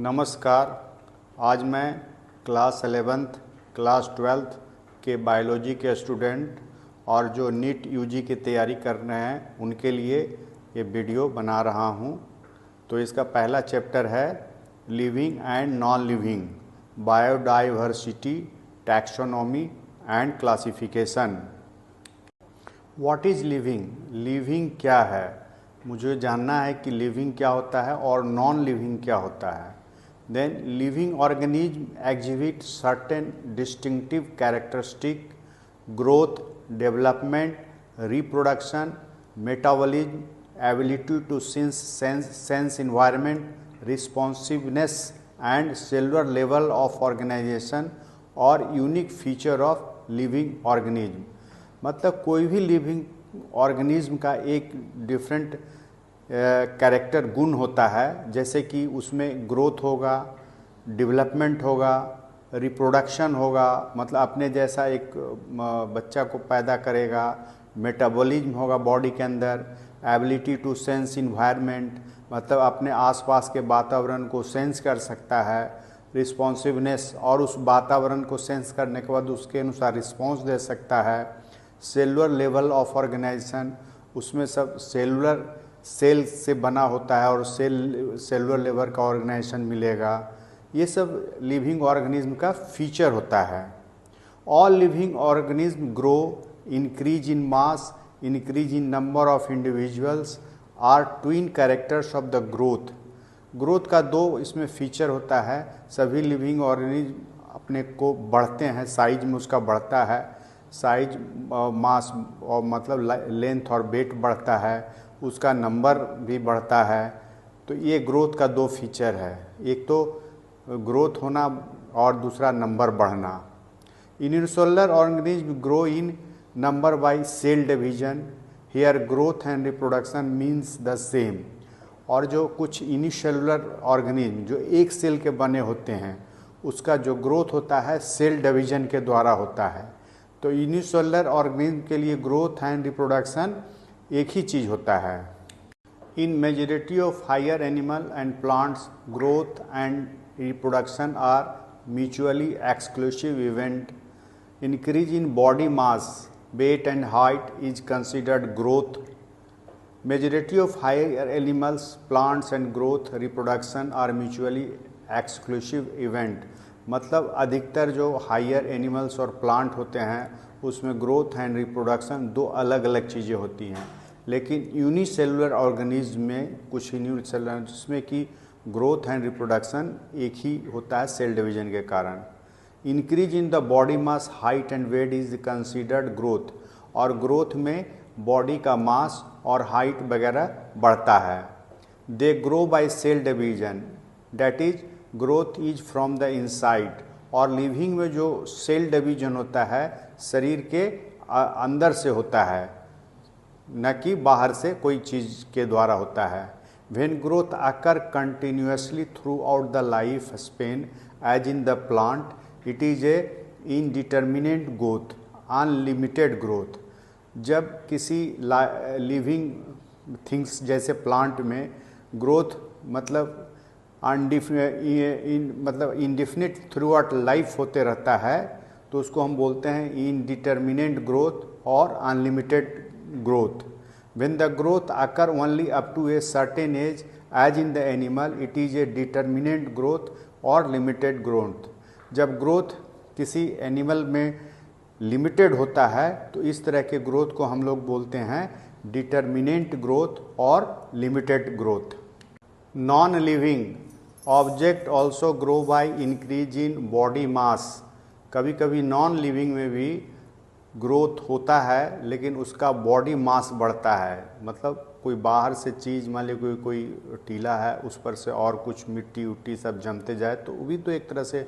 नमस्कार। आज मैं क्लास 11th क्लास 12th के बायोलॉजी के स्टूडेंट और जो नीट यूजी की तैयारी कर रहे हैं उनके लिए ये वीडियो बना रहा हूँ। तो इसका पहला चैप्टर है living and non living, biodiversity, taxonomy and classification. What is living? Living क्या है? मुझे जानना है कि लिविंग क्या होता है और नॉन लिविंग क्या होता है। Then living organism exhibit certain distinctive characteristic: growth, development, reproduction, metabolism, ability to sense environment, responsiveness and cellular level of organization और unique feature of living organism। मतलब कोई भी लिविंग ऑर्गेनिज्म का एक डिफरेंट कैरेक्टर गुण होता है, जैसे कि उसमें ग्रोथ होगा, डेवलपमेंट होगा, रिप्रोडक्शन होगा, मतलब अपने जैसा एक बच्चा को पैदा करेगा, मेटाबॉलिज्म होगा बॉडी के अंदर, एबिलिटी टू सेंस इन्वायरमेंट, मतलब अपने आसपास के वातावरण को सेंस कर सकता है, रिस्पॉन्सिवनेस और उस वातावरण को सेंस करने के बाद उसके अनुसार रिस्पॉन्स दे सकता है, सेलुलर लेवल ऑफ ऑर्गेनाइजेशन, उसमें सब सेलुलर सेल से बना होता है और सेलुलर लेवल का ऑर्गेनाइजेशन मिलेगा। ये सब लिविंग ऑर्गेनिज्म का फीचर होता है। All living organism grow, increase in mass, increase in number of individuals are twin characters of the growth. Growth का दो इसमें फीचर होता है। सभी लिविंग ऑर्गेनिज्म अपने को बढ़ते हैं, साइज में उसका बढ़ता है, साइज मास और मतलब लेंथ और वेट बढ़ता है, उसका नंबर भी बढ़ता है। तो ये ग्रोथ का दो फीचर है, एक तो ग्रोथ होना और दूसरा नंबर बढ़ना। Unicellular organism grow in number by cell division, here growth and reproduction means the same. और जो कुछ यूनिसेलुलर ऑर्गेनिज्म जो एक सेल के बने होते हैं उसका जो ग्रोथ होता है सेल डिवीजन के द्वारा होता है। तो यूनिसेलुलर ऑर्गेनिज्म के लिए ग्रोथ एंड रिप्रोडक्शन एक ही चीज़ होता है। In majority of higher animal and plants growth and reproduction are mutually exclusive event. Increase in body mass, weight and height is considered growth. Majority of higher animals, plants and growth reproduction are mutually exclusive event. मतलब अधिकतर जो higher animals और plant होते हैं उसमें growth and reproduction दो अलग अलग चीज़ें होती हैं, लेकिन यूनिसेलुलर ऑर्गेनिज्म में कुछ यूनिसेलुलर जिसमें कि ग्रोथ एंड रिप्रोडक्शन एक ही होता है सेल डिवीजन के कारण। Increase in the body mass, height and weight is considered growth. और ग्रोथ में बॉडी का मास और हाइट वगैरह बढ़ता है। They grow by cell division, that is growth is from the inside. और लिविंग में जो सेल डिवीजन होता है शरीर के अंदर से होता है, न कि बाहर से कोई चीज़ के द्वारा होता है। When growth occur continuously throughout the life span as in the plant, it is a indeterminate growth, unlimited growth. जब किसी लिविंग थिंग्स जैसे प्लांट में ग्रोथ मतलब मतलब इनडिफिनिट थ्रू आउट लाइफ होते रहता है तो उसको हम बोलते हैं इनडिटर्मिनेट ग्रोथ और unlimited growth. When the growth occur only up to a certain age as in the animal, it is a determinate growth और लिमिटेड ग्रोथ। जब ग्रोथ किसी एनिमल में लिमिटेड होता है तो इस तरह के ग्रोथ को हम लोग बोलते हैं डिटर्मिनेट ग्रोथ और limited growth. Non living object also grow by increase in body मास। कभी कभी नॉन लिविंग में भी ग्रोथ होता है लेकिन उसका बॉडी मास बढ़ता है। मतलब कोई बाहर से चीज़, मान लीजिए कोई टीला है उस पर से और कुछ मिट्टी उट्टी सब जमते जाए तो वो भी तो एक तरह से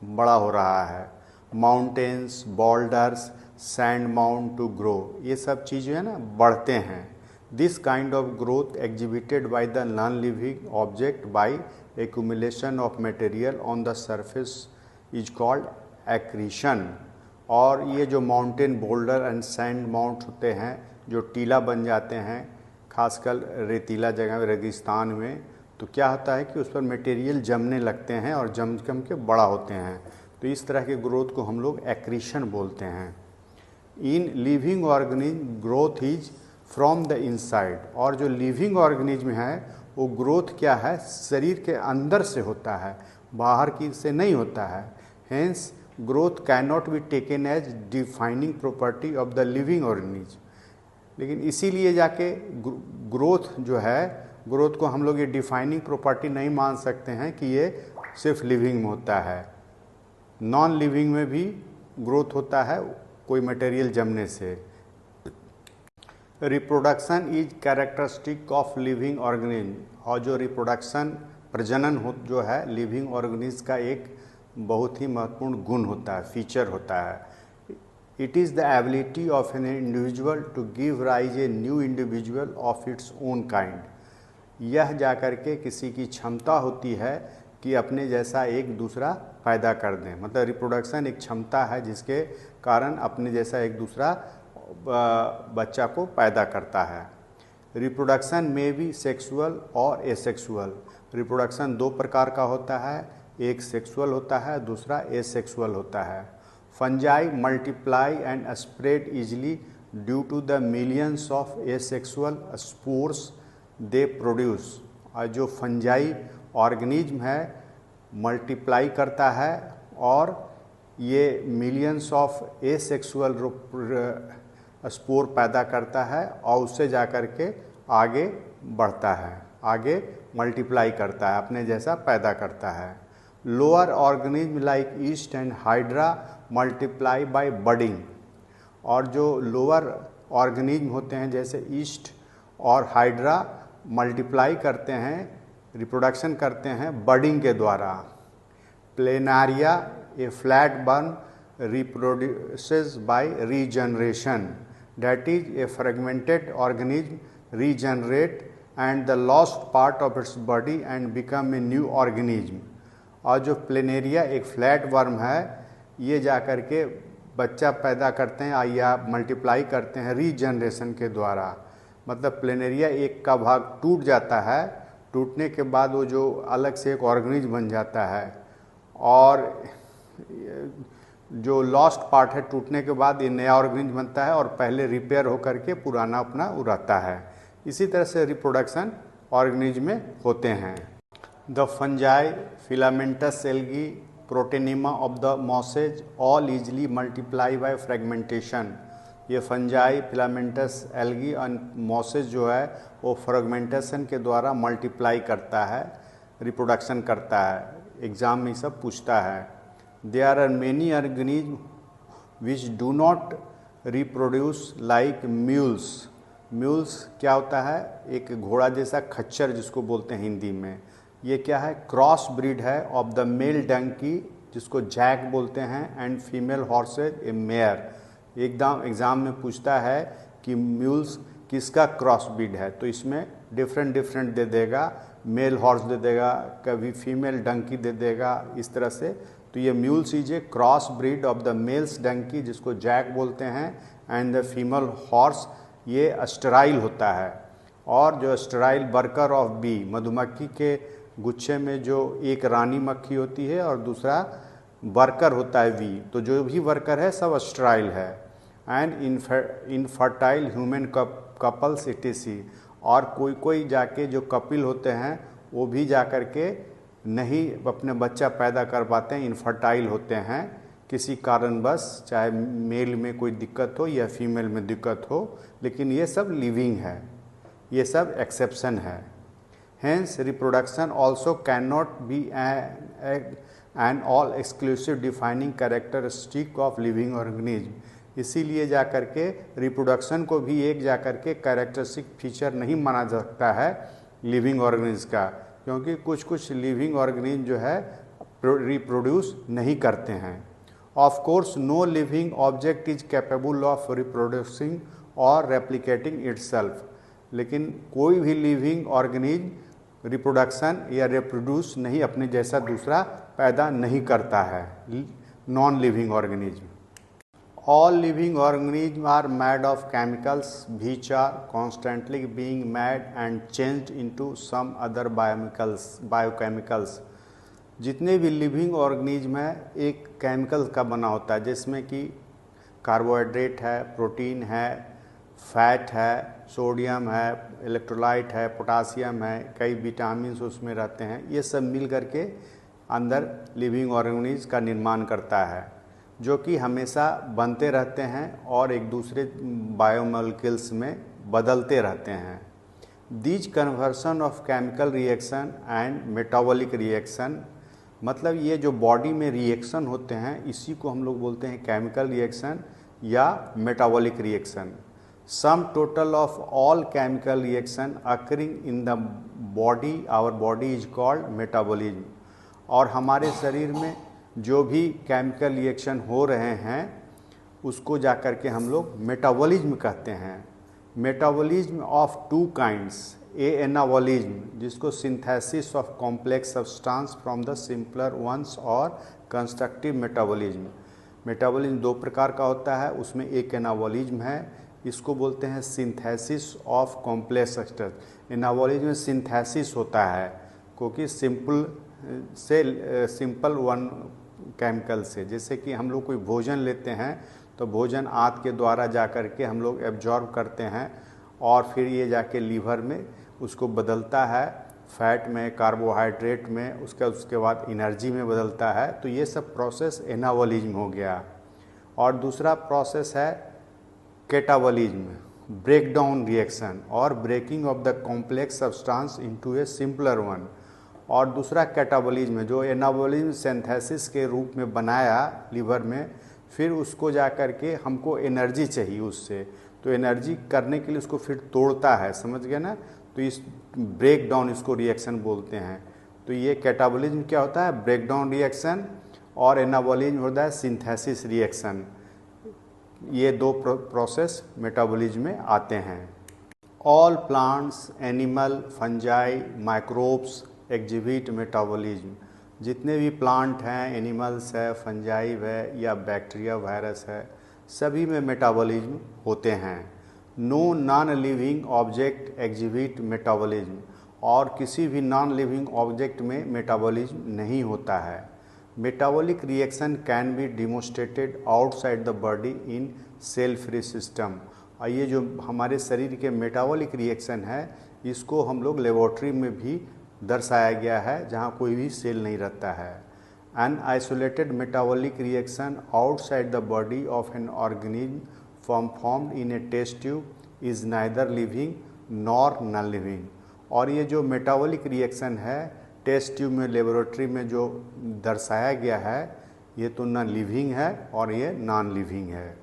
बड़ा हो रहा है। Mountains, boulders, sand mount to grow, ये सब चीज़ें है ना बढ़ते हैं। This kind of growth exhibited by the non living object by accumulation of material on the surface is called accretion. और ये जो mountain, boulder and sand mount होते हैं जो टीला बन जाते हैं, खासकर रेतीला जगह रेगिस्तान में, तो क्या होता है कि उस पर मटेरियल जमने लगते हैं और जम के बड़ा होते हैं। तो इस तरह के ग्रोथ को हम लोग एक्रीशन बोलते हैं। In living organism growth is from the inside, और जो लिविंग ऑर्गेनिज्म है वो ग्रोथ क्या है, शरीर के अंदर से होता है, बाहर की से नहीं होता है। Hence growth can not be taken as defining property of the living organism. लेकिन इसीलिए जाके ग्रोथ जो है, ग्रोथ को हम लोग ये डिफाइनिंग प्रॉपर्टी नहीं मान सकते हैं कि ये सिर्फ लिविंग में होता है। नॉन लिविंग में भी ग्रोथ होता है कोई मटेरियल जमने से। Reproduction is characteristic of living organism, और जो रिप्रोडक्शन प्रजनन हो जो है लिविंग ऑर्गेनिज्म का एक बहुत ही महत्वपूर्ण गुण होता है, फीचर होता है। It is the ability of an individual to give rise a new individual of its own kind. यह जाकर के किसी की क्षमता होती है कि अपने जैसा एक दूसरा पैदा कर दें। मतलब रिप्रोडक्शन एक क्षमता है जिसके कारण अपने जैसा एक दूसरा बच्चा को पैदा करता है। रिप्रोडक्शन में भी सेक्सुअल और एसेक्सुअल। रिप्रोडक्शन दो प्रकार का होता है, एक सेक्सुअल होता है, दूसरा एसेक्सुअल होता है। Fungi multiply and spread easily due to the millions of asexual spores they produce. और जो फंजाई ऑर्गेनिज्म है मल्टीप्लाई करता है और ये मिलियंस ऑफ एसेक्सुअल स्पोर पैदा करता है और उससे जा कर के आगे बढ़ता है, आगे मल्टीप्लाई करता है, अपने जैसा पैदा करता है। Lower organism like east and hydra multiply by budding. और जो लोअर ऑर्गेनिज्म होते हैं जैसे ईस्ट और हाइड्रा मल्टीप्लाई करते हैं, रिप्रोडक्शन करते हैं बडिंग के द्वारा। Planaria a flatworm reproduces by regeneration, that is a fragmented organism regenerate and the lost part of its body and become a new organism। और जो प्लेनेरिया एक फ्लैट वर्म है, ये जा कर के बच्चा पैदा करते हैं या मल्टीप्लाई करते हैं रीजनरेशन के द्वारा। मतलब प्लेनेरिया एक का भाग टूट जाता है, टूटने के बाद वो जो अलग से एक ऑर्गेनिज्म बन जाता है, और जो लॉस्ट पार्ट है टूटने के बाद ये नया ऑर्गेनिज्म बनता है और पहले रिपेयर होकर के पुराना अपना उड़ाता है। इसी तरह से रिप्रोडक्शन ऑर्गेनिज्म में होते हैं। The fungi filamentous algae protonema of the mosses all easily multiply by fragmentation. ये फंजाई फिलामेंटस एल्गी और मॉसेज जो है वो फ्रेगमेंटेशन के द्वारा मल्टीप्लाई करता है, रिप्रोडक्शन करता है। एग्ज़ाम में सब पूछता है। There are many organisms which do not reproduce like mules। mules क्या होता है, एक घोड़ा जैसा खच्चर जिसको बोलते हैं हिंदी में। ये क्या है, क्रॉस ब्रीड है ऑफ द मेल डंकी जिसको जैक बोलते हैं and female horse's A mayor. एकदम एग्ज़ाम में पूछता है कि म्यूल्स किसका क्रॉस ब्रीड है, तो इसमें डिफरेंट दे देगा, मेल हॉर्स दे देगा, कभी फीमेल डंकी दे देगा, इस तरह से। तो ये mules is a cross breed of the males donkey जिसको जैक बोलते हैं एंड द फीमेल हॉर्स ये स्टेराइल होता है। और जो स्टेराइल वर्कर ऑफ बी, मधुमक्खी के गुच्छे में जो एक रानी मक्खी होती है और दूसरा वर्कर होता है वी, तो जो भी वर्कर है सब स्टेराइल है। And infertile human couples etc.. और कोई जाके जो कपिल होते हैं वो भी जा कर के नहीं अपने बच्चा पैदा कर पाते हैं, इनफर्टाइल होते हैं किसी कारणवश, चाहे मेल में कोई दिक्कत हो या फीमेल में दिक्कत हो, लेकिन ये सब लिविंग है, ये सब एक्सेप्शन है। Hence reproduction also can not be an all exclusive defining characteristic of living organism. इसीलिए जा कर के रिप्रोडक्शन को भी एक जा कर के कैरेक्टरिस्टिक फीचर नहीं माना जा सकता है लिविंग ऑर्गेनिज्म का, क्योंकि कुछ लिविंग ऑर्गेनिज्म जो है रिप्रोड्यूस नहीं करते हैं। Of course no living object is capable of reproducing और रेप्लिकेटिंग इटसेल्फ। लेकिन कोई भी लिविंग ऑर्गेनिज्म रिप्रोडक्शन या रिप्रोड्यूस नहीं, अपने जैसा दूसरा पैदा नहीं करता है, non living organism. All living organisms are made of chemicals which are constantly being made and changed into some other biochemicals. जितने भी लिविंग ऑर्गेनिज्म है एक केमिकल का बना होता है, जिसमें कि कार्बोहाइड्रेट है, प्रोटीन है, फैट है, सोडियम है, इलेक्ट्रोलाइट है, पोटासियम है, कई विटामिन उसमें रहते हैं। ये सब मिल करके अंदर लिविंग ऑर्गेनिज्म का निर्माण करता है, जो कि हमेशा बनते रहते हैं और एक दूसरे बायोमोलिक्यूल्स में बदलते रहते हैं। These conversion of chemical reaction and metabolic reaction, मतलब ये जो बॉडी में रिएक्शन होते हैं इसी को हम लोग बोलते हैं केमिकल रिएक्शन या metabolic reaction. Sum total of all chemical reaction occurring in the body, our body is called metabolism. और हमारे शरीर में जो भी केमिकल रिएक्शन हो रहे हैं उसको जा कर के हम लोग मेटाबॉलिज्म कहते हैं। Metabolism of two kinds, anabolism जिसको synthesis of complex substance from the simpler ones, और कंस्ट्रक्टिव मेटाबॉलिज्म। मेटाबॉलिज्म दो प्रकार का होता है, उसमें एक एनाबॉलिज्म है, इसको बोलते हैं synthesis of complex substance. Anabolism में सिंथेसिस होता है क्योंकि सिंपल वन केमिकल से, जैसे कि हम लोग कोई भोजन लेते हैं तो भोजन आंत के द्वारा जा कर के हम लोग एब्जॉर्ब करते हैं और फिर ये जाके लीवर में उसको बदलता है, फैट में, कार्बोहाइड्रेट में, उसके बाद एनर्जी में बदलता है। तो ये सब प्रोसेस एनाबॉलिज्म हो गया। और दूसरा प्रोसेस है कैटाबॉलिज्म, ब्रेक डाउन रिएक्शन और breaking off the complex substance into a simpler one. और दूसरा कैटाबॉलिज्म जो एनाबॉलिज्म सिंथेसिस के रूप में बनाया लीवर में, फिर उसको जा कर के हमको एनर्जी चाहिए उससे, तो एनर्जी करने के लिए उसको फिर तोड़ता है, समझ गए ना। तो इस ब्रेक डाउन इसको रिएक्शन बोलते हैं। तो ये कैटाबॉलिज्म क्या होता है, ब्रेक डाउन रिएक्शन, और एनाबॉलिज्म होता है सिंथेसिस रिएक्शन। ये दो प्रोसेस मेटाबॉलिज्म में आते हैं। All plants, animal, fungi, microbes exhibit metabolism. जितने भी प्लांट हैं, एनिमल्स है, फंजाई है या बैक्टीरिया वायरस है, सभी में मेटाबॉलिज्म होते हैं। No non living object exhibit metabolism, और किसी भी नॉन लिविंग ऑब्जेक्ट में मेटाबॉलिज्म नहीं होता है। Metabolic reaction can be demonstrated outside the body in cell free system. और ये जो हमारे शरीर के मेटाबॉलिक रिएक्शन है इसको हम लोग लेबोरेटरी में भी दर्शाया गया है, जहाँ कोई भी सेल नहीं रहता है। An isolated metabolic reaction outside the body of an organism formed in a test tube is neither living nor non-living। और ये जो मेटाबॉलिक रिएक्शन है टेस्ट ट्यूब में, लेबोरेटरी में जो दर्शाया गया है, ये तो न लिविंग है और ये नॉन लिविंग है।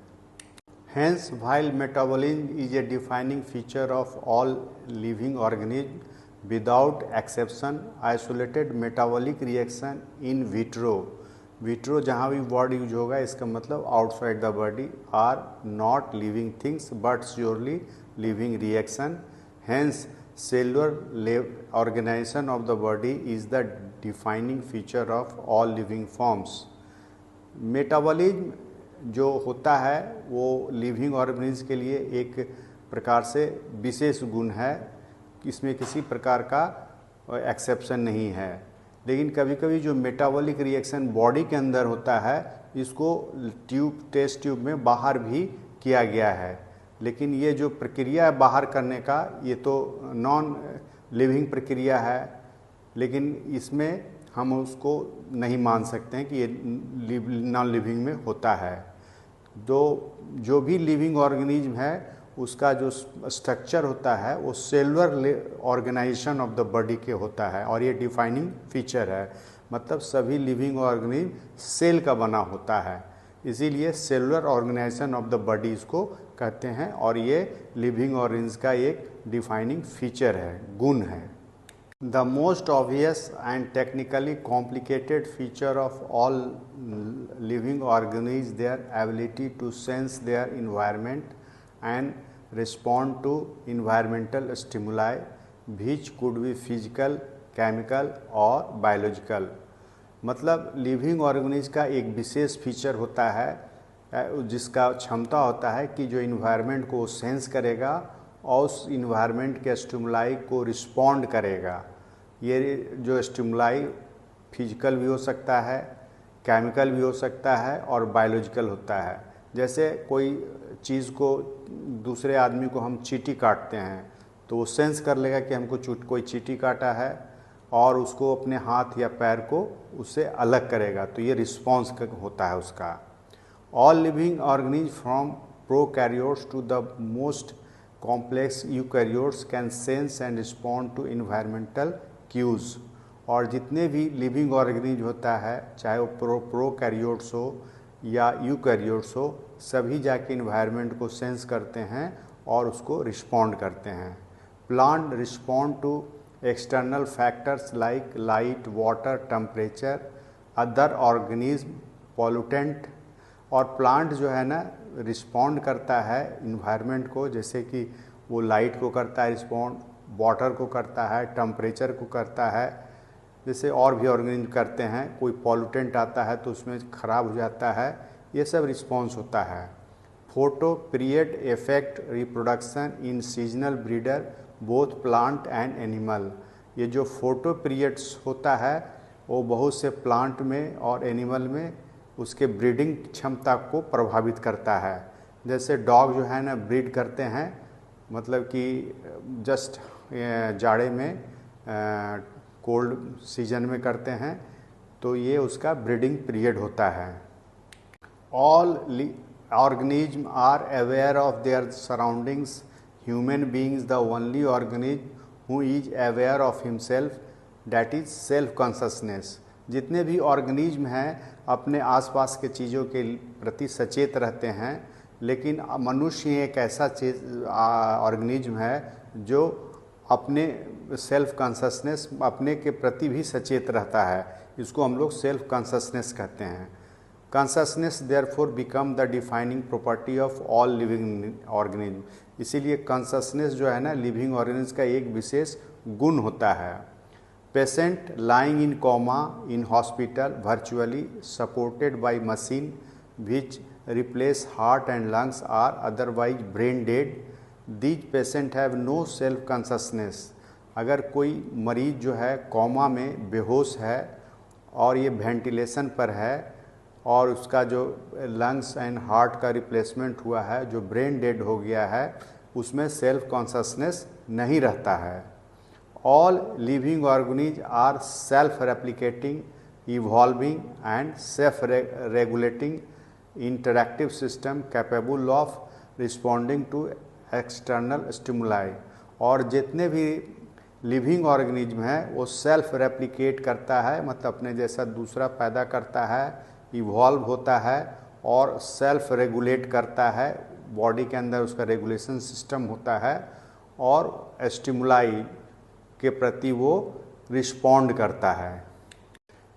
Hence, while metabolism is a defining feature of all living organisms, without exception, isolated metabolic reaction in vitro जहाँ भी वर्ड यूज होगा इसका मतलब outside the body, are not living things but surely living reaction. Hence cellular organisation of the body is the defining feature of all living forms. Metabolism जो होता है वो living organism के लिए एक प्रकार से विशेष गुण है, इसमें किसी प्रकार का एक्सेप्शन नहीं है। लेकिन कभी कभी जो मेटाबॉलिक रिएक्शन बॉडी के अंदर होता है इसको टेस्ट ट्यूब में बाहर भी किया गया है, लेकिन ये जो प्रक्रिया है बाहर करने का ये तो नॉन लिविंग प्रक्रिया है, लेकिन इसमें हम उसको नहीं मान सकते हैं कि ये नॉन लिविंग में होता है। जो भी लिविंग ऑर्गेनिज्म है उसका जो स्ट्रक्चर होता है वो cellular organisation of the body के होता है और ये डिफाइनिंग फीचर है। मतलब सभी लिविंग ऑर्गेनिज्म सेल का बना होता है, इसीलिए cellular organisation of the body इसको कहते हैं और ये लिविंग ऑर्गेनिज्म का एक डिफाइनिंग फीचर है, गुण है। The most obvious and technically complicated feature of all living organisms is their ability to sense their environment and respond to environmental stimuli, which could be physical, chemical और biological। मतलब living organism का एक विशेष feature होता है जिसका क्षमता होता है कि जो इन्वायरमेंट को सेंस करेगा और उस इन्वायरमेंट के स्टिमुलाई को रिस्पॉन्ड करेगा। ये जो स्टिमुलाई फिजिकल भी हो सकता है, केमिकल भी हो सकता है और बायोलॉजिकल होता है। जैसे कोई चीज़ को, दूसरे आदमी को हम चींटी काटते हैं तो वो सेंस कर लेगा कि हमको कोई चींटी काटा है और उसको अपने हाथ या पैर को उससे अलग करेगा, तो ये रिस्पॉन्स होता है उसका। All living organism from prokaryotes to the most complex eukaryotes can sense and respond to environmental cues. और जितने भी लिविंग ऑर्गेनिज्म होता है, चाहे वो प्रोकैरियोट्स हो या यूकैरियोट्स हो, सभी जाके इन्वायरमेंट को सेंस करते हैं और उसको रिस्पॉन्ड करते हैं। Plant respond to external factors like light, water, temperature, other organism, pollutant. और प्लांट जो है ना रिस्पॉन्ड करता है इन्वायरमेंट को, जैसे कि वो लाइट को करता है रिस्पॉन्ड, वाटर को करता है, टेम्परेचर को करता है, जैसे और भी ऑर्गेनिज्म करते हैं। कोई पॉल्यूटेंट आता है तो उसमें ख़राब हो जाता है, ये सब रिस्पॉन्स होता है। Photo period effect reproduction in seasonal breeder both plant and animal. ये जो फोटो पीरियड्स होता है वो बहुत से प्लांट में और एनिमल में उसके ब्रीडिंग क्षमता को प्रभावित करता है। जैसे डॉग जो है ना ब्रीड करते हैं, मतलब कि जस्ट जाड़े में, कोल्ड सीजन में करते हैं, तो ये उसका ब्रीडिंग पीरियड होता है। All organism are aware of their surroundings. Human being the only organism who is aware of himself, that is self consciousness. जितने भी ऑर्गेनिज्म हैं अपने आसपास के चीज़ों के प्रति सचेत रहते हैं, लेकिन मनुष्य एक ऐसा चीज ऑर्गेनिज्म है जो अपने सेल्फ कॉन्शसनेस, अपने के प्रति भी सचेत रहता है। इसको हम लोग सेल्फ कॉन्शसनेस कहते हैं। Consciousness therefore become the defining property of all living organism. इसीलिए कॉन्शसनेस जो है ना लिविंग ऑर्गेनिज्म का एक विशेष गुण होता है। Patient lying in coma in hospital virtually supported by machine which replace heart and lungs are otherwise brain dead, these patient have no self consciousness. अगर कोई मरीज जो है कोमा में बेहोश है और ये वेंटिलेशन पर है और उसका जो लंग्स एंड हार्ट का रिप्लेसमेंट हुआ है, जो ब्रेन डेड हो गया है, उसमें सेल्फ कॉन्शसनेस नहीं रहता है। All living organism are self replicating, evolving and self regulating interactive system capable of responding to external stimuli. और जितने भी लिविंग ऑर्गेनिज्म है वो सेल्फ रेप्लिकेट करता है, मतलब अपने जैसा दूसरा पैदा करता है, इवॉल्व होता है और सेल्फ रेगुलेट करता है। बॉडी के अंदर उसका रेगुलेशन सिस्टम होता है और स्टिमुलाई के प्रति वो रिस्पॉन्ड करता है।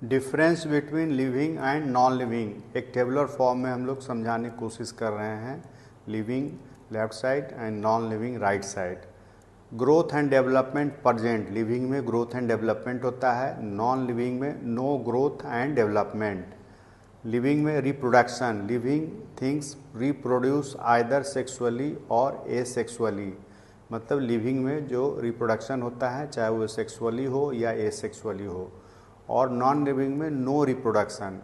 Difference between living and non living एक टेबुलर फॉर्म में हम लोग समझाने की कोशिश कर रहे हैं। Living left side and non living right side. Growth and development present, living में ग्रोथ एंड डेवलपमेंट होता है, नॉन लिविंग में no growth and development. Living में reproduction, living things reproduce either sexually और एसेक्सुअली, मतलब लिविंग में जो reproduction होता है चाहे वो सेक्सुअली हो या एसेक्सुअली हो। और नॉन लिविंग में no reproduction.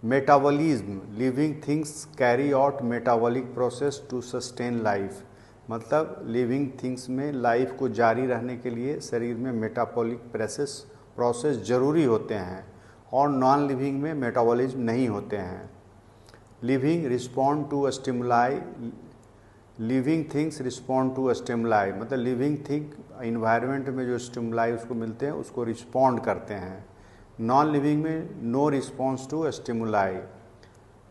Metabolism, living things carry out metabolic process to sustain life, मतलब लिविंग थिंग्स में लाइफ को जारी रहने के लिए शरीर में मेटाबॉलिक प्रोसेस जरूरी होते हैं और नॉन लिविंग में मेटाबॉलिज्म नहीं होते हैं। Living respond to stimuli, living things respond to stimuli, मतलब लिविंग थिंग इन्वायरमेंट में जो स्टिमुलाई उसको मिलते हैं उसको रिस्पॉन्ड करते हैं। नॉन लिविंग में no response to stimuli.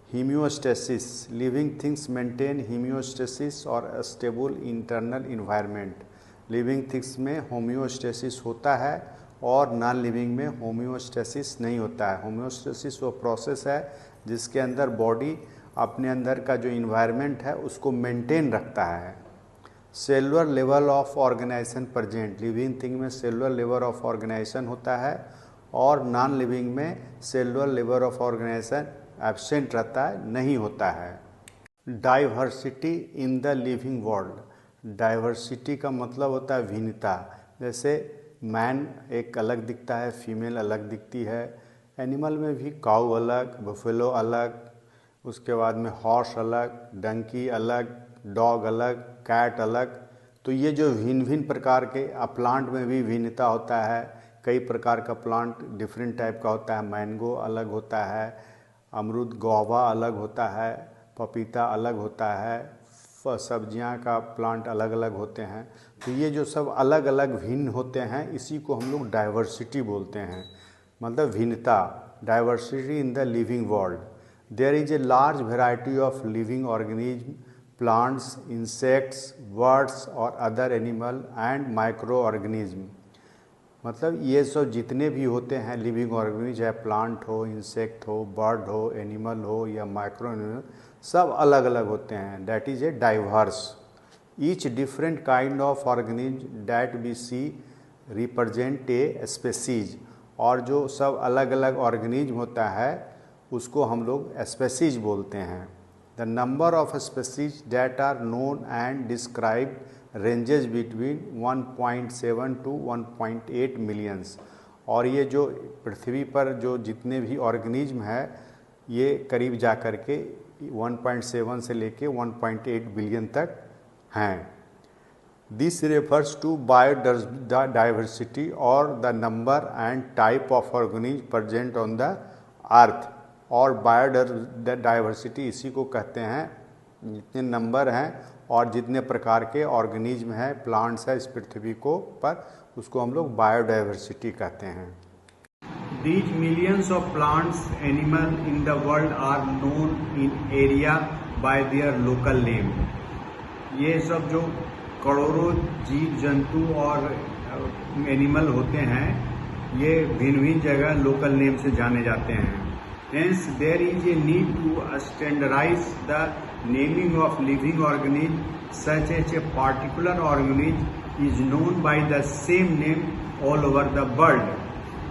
Homeostasis, living things maintain homeostasis और stable internal environment. Living things में होम्योस्टेसिस होता है और नॉन लिविंग में होम्योस्टेसिस नहीं होता है। होम्योस्टेसिस वो प्रोसेस है जिसके अंदर बॉडी अपने अंदर का जो इन्वायरमेंट है उसको मेंटेन रखता है। Cellular level of organisation present, living thing में सेलुलर लेवल ऑफ ऑर्गेनाइजेशन होता है और नॉन लिविंग में cellular level of organisation absent रहता है, नहीं होता है। Diversity in the living world. Diversity का मतलब होता है भिन्नता। जैसे मैन एक अलग दिखता है, फीमेल अलग दिखती है। एनिमल में भी काऊ अलग, बफेलो अलग, उसके बाद में हॉर्स अलग, डंकी अलग, डॉग अलग, कैट अलग। तो ये जो भिन्न भिन्न प्रकार के प्लांट में भी भिन्नता होता है। कई प्रकार का प्लांट डिफरेंट टाइप का होता है। मैंगो अलग होता है, अमरूद गुआवा अलग होता है, पपीता अलग होता है, सब्जियां का प्लांट अलग अलग होते हैं। तो ये जो सब अलग अलग भिन्न होते हैं, इसी को हम लोग डाइवर्सिटी बोलते हैं, मतलब भिन्नता। Diversity in the living world. There is a large variety of living organism, plants, insects, birds और other animal and micro organism. मतलब ये सब जितने भी होते हैं लिविंग ऑर्गेनिज्म, चाहे प्लांट हो, इंसेक्ट हो, बर्ड हो, एनिमल हो या माइक्रो एनिमल, सब अलग अलग होते हैं। That is a diverse. Each different kind of organism that we see represent a species. और जो सब अलग अलग ऑर्गेनिज्म होता है उसको हम लोग स्पेसीज बोलते हैं। The number of species that are known and described ranges between 1.7 to 1.8 millions. और ये जो पृथ्वी पर जो जितने भी ऑर्गेनिज्म है ये करीब जा कर के 1.7 से लेके 1.8 बिलियन तक हैं। दिस रेफर्स टू बायोडाइवर्सिटी और the number and type of organism present on the earth. और बायोडाइवर्सिटी इसी को कहते हैं, जितने नंबर हैं और जितने प्रकार के ऑर्गेनिज्म हैं, प्लांट्स है इस पृथ्वी को पर, उसको हम लोग बायोडाइवर्सिटी कहते हैं। These millions of plants, animals in the world are known in area by their local name। ये सब जो करोड़ों जीव जंतु और एनिमल होते हैं ये भिन्न भिन्न जगह लोकल नेम से जाने जाते हैं। Hence there is a need to standardize the naming of living organism, such as a particular organism is known by the same name all over the world।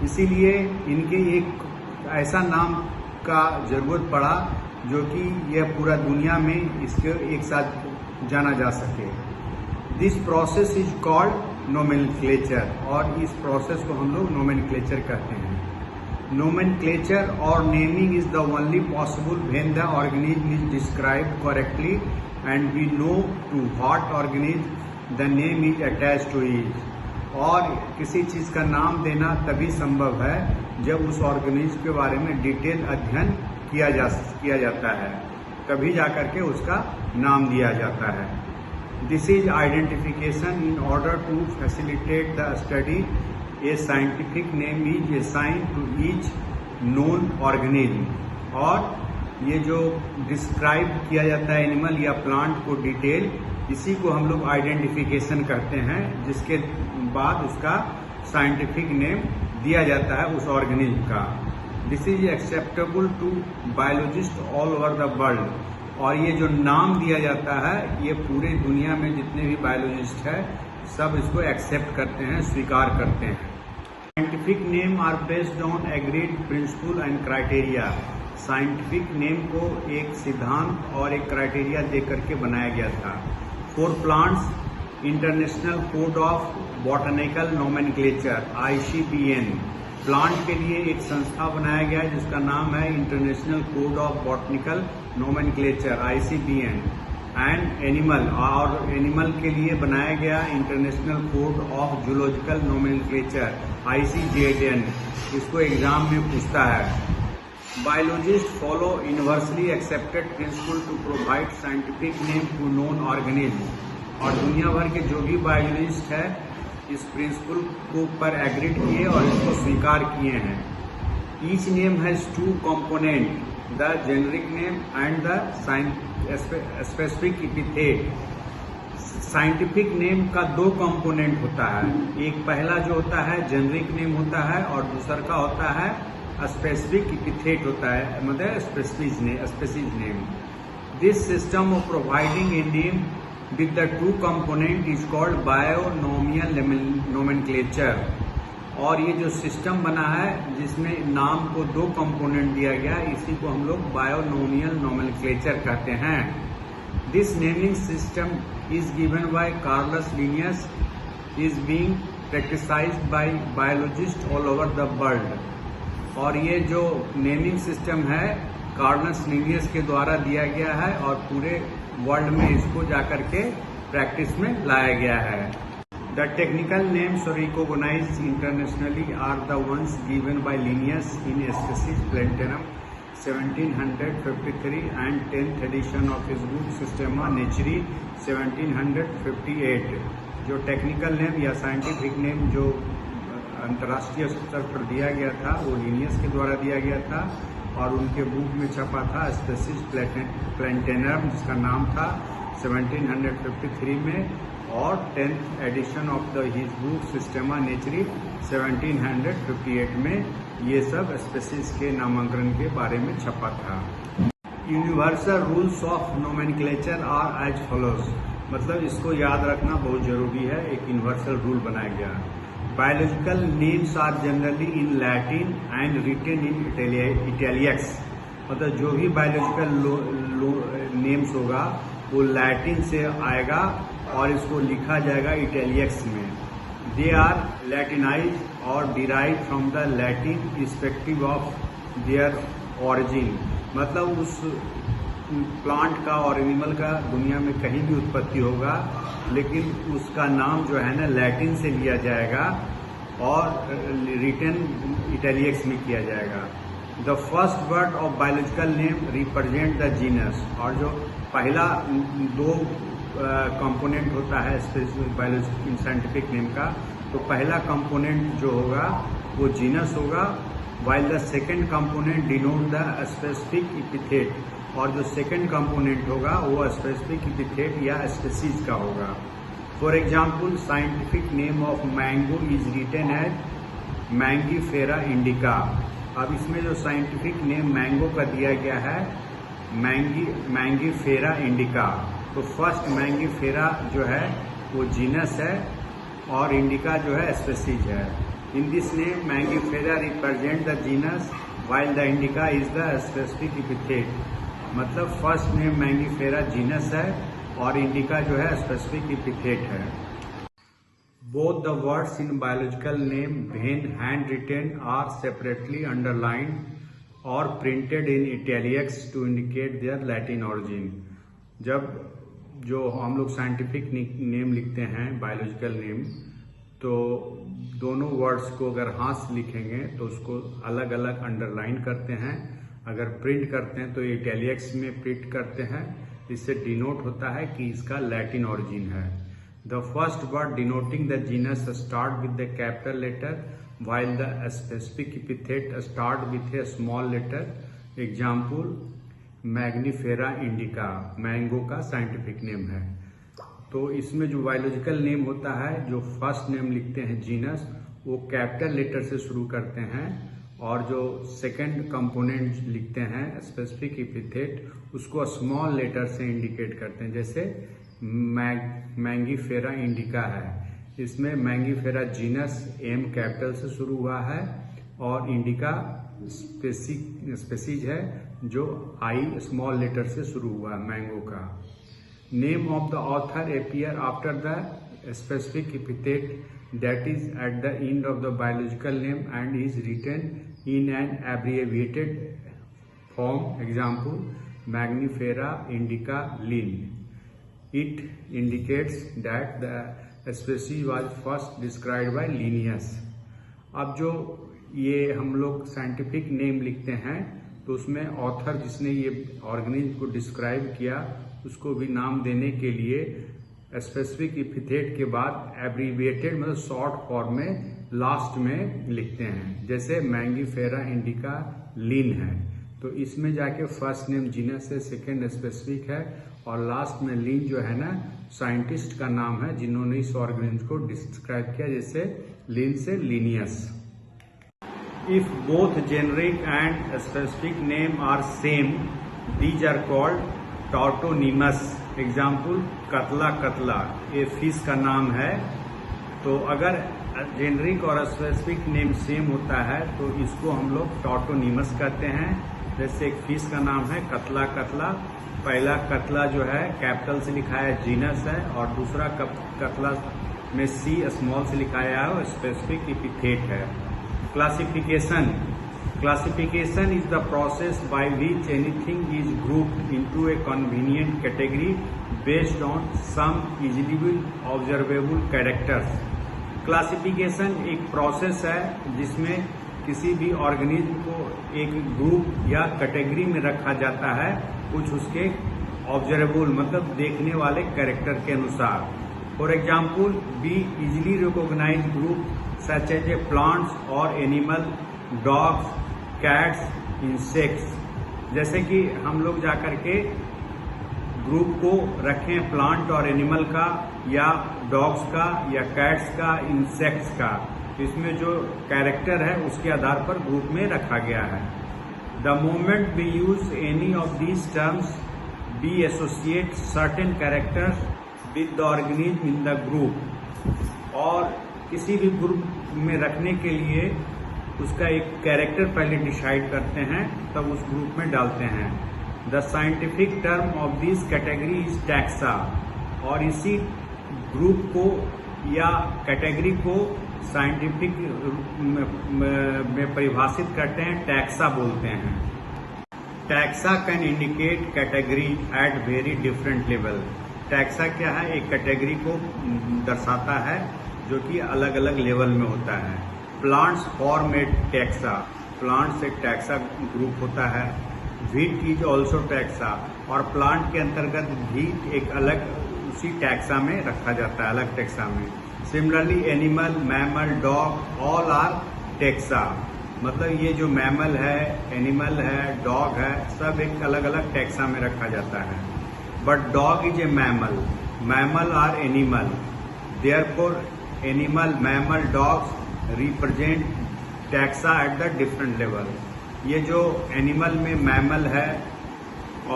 इसीलिए इनके एक ऐसा नाम का जरूरत पड़ा जो कि यह पूरा दुनिया में इसके एक साथ जाना जा सके। This process is called nomenclature. और इस प्रोसेस को हम लोग नोमेनक्लेचर कहते हैं। Nomenclature or naming is the only possible when the organism is described correctly and we know to what organism the name is attached to it। और किसी चीज का नाम देना तभी संभव है जब उस ऑर्गेनिज्म के बारे में डिटेल अध्ययन किया जाता है, तभी जाकर के उसका नाम दिया जाता है। This is identification. In order to facilitate the study a scientific name is assigned to each known organism. और ये जो डिस्क्राइब किया जाता है एनिमल या प्लांट को डिटेल, इसी को हम लोग आइडेंटिफिकेशन कहते हैं, जिसके बाद उसका साइंटिफिक नेम दिया जाता है उस ऑर्गेनिज्म का। This is acceptable to biologist all over the world. और ये जो नाम दिया जाता है ये पूरे दुनिया में जितने भी बायोलॉजिस्ट है सब इसको एक्सेप्ट करते हैं, स्वीकार करते हैं। Scientific name are based on agreed principle and criteria. Scientific name को एक सिद्धांत और एक क्राइटेरिया दे करके बनाया गया था। For plants international code of botanical nomenclature ICBN। Plant के लिए एक संस्था बनाया गया है जिसका नाम है international code of botanical nomenclature ICBN। And animal, और एनिमल के लिए बनाया गया international code of zoological nomenclature ICZN। इसको एग्जाम में पूछता है। Biologist follow universally accepted principle to provide scientific name to known organism. और दुनिया भर के जो भी बायोलॉजिस्ट है इस प्रिंसिपल को पर एग्रीड किए और इसको स्वीकार किए हैं। Each name has two component, the generic name and the specific epithet. Scientific name का दो कंपोनेंट होता है। एक पहला जो होता है जेनरिक नेम होता है और दूसरा का होता है स्पेसिफिक एपिथेट होता है, मतलब species name. This system of providing a name with the two component is called binomial nomenclature। और ये जो सिस्टम बना है जिसमें नाम को दो कंपोनेंट दिया गया, इसी को हम लोग बायोनोमियल नोमेनक्लेचर कहते हैं। This naming system is given by Carolus Linnaeus, is being practiced by biologists all over the world. और ये जो नेमिंग सिस्टम है कार्लस लिनियस के द्वारा दिया गया है और पूरे वर्ल्ड में इसको जाकर के प्रैक्टिस में लाया गया है। The technical names recognized internationally are the ones given by Linnaeus in Species Plantarum 1753 and 10th edition of his book Systema Naturae 1758। जो टेक्निकल नेम या साइंटिफिक नेम जो अंतर्राष्ट्रीय स्तर पर दिया गया था वो लिनियस के द्वारा दिया गया था और उनके बुक में छपा था स्पीशीज प्लैंटेनम, जिसका नाम था 1753 में, और 10th edition of the his book Systema Naturae 1758 में ये सब स्पीशीज के नामांकन के बारे में छपा था। Universal rules of nomenclature are as follows, मतलब इसको याद रखना बहुत जरूरी है। एक यूनिवर्सल रूल बनाया गया। Biological names are generally in Latin and written in italics, मतलब जो भी बायोलॉजिकल नेम्स होगा वो लैटिन से आएगा और इसको लिखा जाएगा इटैलिक्स में। दे आर लैटिनाइज और derive from the Latin respective of their origin, मतलब उस प्लांट का और एनिमल का दुनिया में कहीं भी उत्पत्ति होगा लेकिन उसका नाम जो है ना लैटिन से लिया जाएगा और रिटन इटैलिक्स में किया जाएगा। The first word of biological name represent the genus, और जो पहला दो कंपोनेंट होता है बायोलॉजिकल साइंटिफिक नेम का, तो पहला कंपोनेंट जो होगा वो जीनस होगा, while the second component denote the specific epithet, और जो सेकंड कंपोनेंट होगा वो स्पेसिफिक एपिथेट या स्पीसीज का होगा। For example scientific name of mango is written as Mangifera indica. अब इसमें जो साइंटिफिक नेम मैंगो का दिया गया है मैंगीफेरा इंडिका, तो फर्स्ट मैंगीफेरा जो है वो जीनस है और इंडिका जो है स्पीसीज है। In this name mangifera represent the genus while the indica is the specific epithet, मतलब फर्स्ट नेम मैंगीफेरा जीनस है और इंडिका जो है स्पेसिफिक एपिथेट है। Both the words in biological name when handwritten are separately underlined और printed in italics to indicate their Latin origin. जब जो हम लोग साइंटिफिक नेम लिखते हैं बायोलॉजिकल नेम, तो दोनों वर्ड्स को अगर हाथ से लिखेंगे तो उसको अलग अलग अंडरलाइन करते हैं, अगर प्रिंट करते हैं तो इटैलिक्स में प्रिंट करते हैं। इससे डिनोट होता है कि इसका लैटिन ओरिजिन है। The first word denoting the genus start with the capital letter while the specific epithet start with a small letter। Example Magnifera indica mango का साइंटिफिक नेम है। तो इसमें जो बायोलॉजिकल नेम होता है, जो फर्स्ट नेम लिखते हैं जीनस, वो कैपिटल लेटर से शुरू करते हैं और जो सेकंड कंपोनेंट लिखते हैं स्पेसिफिक एपिथेट, उसको स्मॉल लेटर से इंडिकेट करते हैं। जैसे मैंगीफेरा इंडिका है, इसमें मैंगीफेरा जीनस एम कैपिटल से शुरू हुआ है और इंडिका स्पेसीज है जो आई स्मॉल लेटर से शुरू हुआ है मैंगो का। Name of the author appear after the specific epithet that is at the end of the biological name and is written in an abbreviated form. Example Magnifera indica Linn. It indicates that the species was first described by Linnaeus. अब जो ये हम लोग scientific name लिखते हैं तो उसमें author जिसने ये ऑर्गेनिज्म को डिस्क्राइब किया उसको भी नाम देने के लिए स्पेसिफिक एपिथेट के बाद एब्रीविएटेड मतलब शॉर्ट फॉर्म में लास्ट में लिखते हैं। जैसे मैंगीफेरा इंडिका लिन है तो इसमें जाके फर्स्ट नेम जीनस है, सेकेंड स्पेसिफिक है और लास्ट में लिन जो है ना साइंटिस्ट का नाम है जिन्होंने इस ऑर्गेनिज्म को डिस्क्राइब किया, जैसे लिन से Linnaeus. If both generic and specific name are same these are called tautonyms. Example catla catla, ये फिश का नाम है। तो अगर जेनरिक और स्पेसिफिक नेम सेम होता है तो इसको हम लोग टॉर्टोनिमस कहते हैं। जैसे एक फिश का नाम है कतला कतला। पहला कतला जो है कैपिटल से लिखा है, जीनस है, और दूसरा कतला में सी स्मॉल से लिखाया है और स्पेसिफिक एपिथेट है। Classification is the process by which anything is grouped into a convenient category based on some easily observable characters। Classification एक प्रोसेस है जिसमें किसी भी ऑर्गेनिज्म को एक ग्रुप या कैटेगरी में रखा जाता है कुछ उसके ऑब्जर्वेबल मतलब देखने वाले कैरेक्टर के अनुसार। For example, be easily recognise group such as a plants और एनिमल, डॉग्स, कैट्स, इंसेक्ट्स। जैसे कि हम लोग जाकर के ग्रुप को रखें प्लांट और एनिमल का या डॉग्स का या कैट्स का, इंसेक्ट्स का, इसमें जो कैरेक्टर है उसके आधार पर ग्रुप में रखा गया है। The moment we use any of these terms we associate certain characters with the organism in the group. और किसी भी ग्रुप में रखने के लिए उसका एक कैरेक्टर पहले डिसाइड करते हैं तब उस ग्रुप में डालते हैं। The scientific term of this category is taxa. और इसी ग्रुप को या कैटेगरी को साइंटिफिक में परिभाषित करते हैं, टैक्सा बोलते हैं। Taxa can indicate category at very different level. Taxa क्या है? एक कैटेगरी को दर्शाता है जो कि अलग अलग लेवल में होता है। प्लांट्स फॉर्म ए टैक्सा। प्लांट्स एक टैक्सा ग्रुप होता है। Wheat is also taxa. और प्लांट के अंतर्गत व्हीट एक अलग उसी टैक्सा में रखा जाता है, अलग टैक्सा में। Similarly animal, mammal, dog all are taxa. मतलब ये जो मैमल है, एनिमल है, डॉग है, सब एक अलग अलग टैक्सा में रखा जाता है। But dog is a mammal, mammal are animal, therefore animal, mammal, dogs represent taxa at the different level. ये जो एनिमल में मैमल है